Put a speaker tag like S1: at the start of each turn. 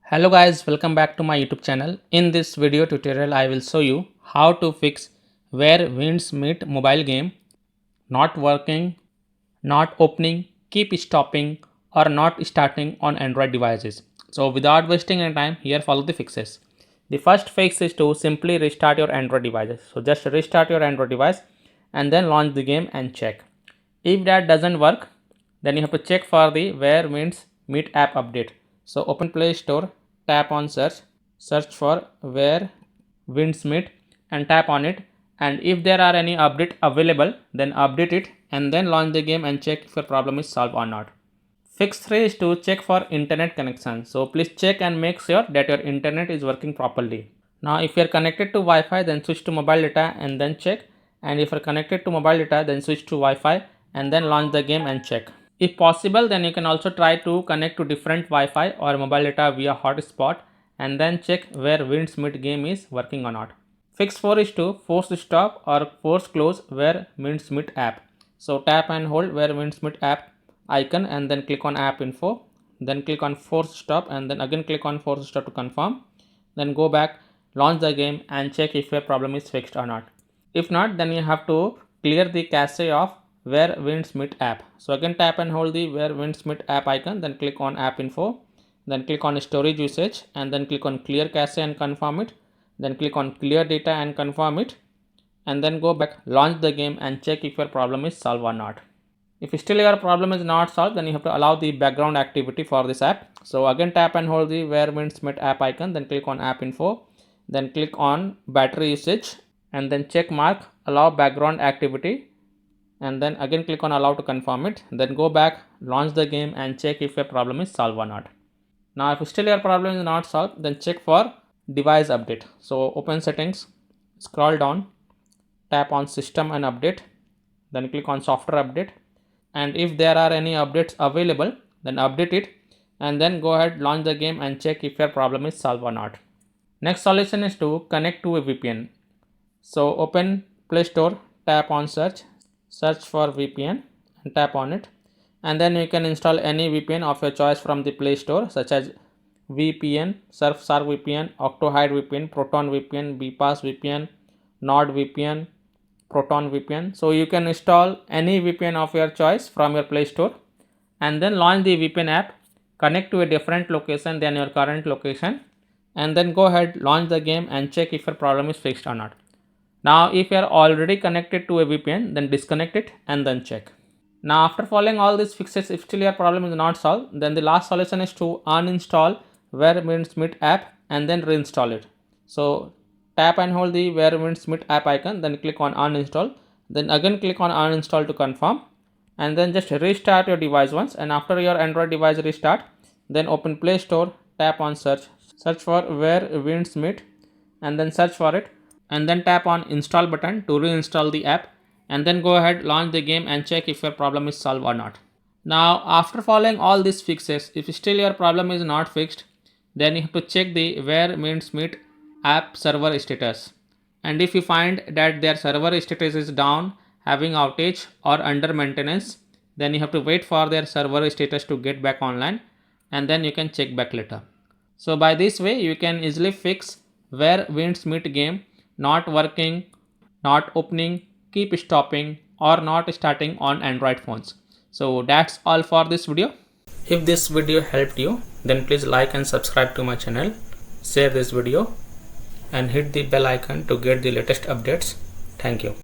S1: Hello guys, welcome back to my YouTube channel. In this video tutorial I will show you how to fix where Winds Meet mobile game not working, not opening, keep stopping or not starting on Android devices. So without wasting any time, here follow the fixes. The first fix is to simply restart your Android devices. So just restart your Android device and then launch the game and check. If that doesn't work, then you have to check for the where Winds Meet app update. So open Play Store, tap on search for where Winds Meet and tap on it, and if there are any update available then update it and then launch the game and check if your problem is solved or not. Fix 3 is to check for internet connection. So please check and make sure that your internet is working properly. Now if you are connected to Wi-Fi, then switch to mobile data and then check, and if you are connected to mobile data, then switch to Wi-Fi and then launch the game and check. If possible, then you can also try to connect to different Wi-Fi or mobile data via hotspot and then check where Winds Meet game is working or not. Fix 4 is to force stop or force close where Winds Meet app. So tap and hold where Winds Meet app icon and then click on app info, then click on force stop and then again click on force stop to confirm. Then go back, launch the game and check if your problem is fixed or not. If not, then you have to clear the cache of where Winds Meet app. So again tap and hold the where Winds Meet app icon, then click on app info, then click on storage usage and then click on clear cache and confirm it, then click on clear data and confirm it, and then go back, launch the game and check if your problem is solved or not. If still your problem is not solved, then you have to allow the background activity for this app. So again tap and hold the where Winds Meet app icon, then click on app info, then click on battery usage and then check mark allow background activity, and then again click on allow to confirm it, then go back, launch the game and check if your problem is solved or not. Now if still your problem is not solved, then check for device update. So open settings, scroll down, tap on system and update, then click on software update, and if there are any updates available then update it and then go ahead, launch the game and check if your problem is solved or not. Next solution is to connect to a VPN. So open Play Store, tap on search for VPN and tap on it, and then you can install any VPN of your choice from the Play Store such as VPN, Surfshark VPN, Octohide VPN, Proton VPN, BPass VPN, NordVPN, Proton VPN. So you can install any VPN of your choice from your Play Store and then launch the VPN app, connect to a different location than your current location, and then go ahead, launch the game and check if your problem is fixed or not. Now if you are already connected to a VPN, then disconnect it and then check. Now after following all these fixes, if still your problem is not solved, then the last solution is to uninstall where Winds Meet app and then reinstall it. So tap and hold the where Winds Meet app icon, then click on uninstall, then again click on uninstall to confirm, and then just restart your device once, and after your Android device restart, then open Play Store, tap on search for where Winds Meet and then search for it, and then tap on install button to reinstall the app, and then go ahead, launch the game and check if your problem is solved or not. Now after following all these fixes, if still your problem is not fixed, then you have to check the where Winds Meet app server status, and if you find that their server status is down, having outage or under maintenance, then you have to wait for their server status to get back online and then you can check back later. So by this way you can easily fix where Winds Meet game not working, not opening, keep stopping or not starting on Android phones. So that's all for this video. If this video helped you, then please like and subscribe to my channel, share this video and hit the bell icon to get the latest updates. Thank you.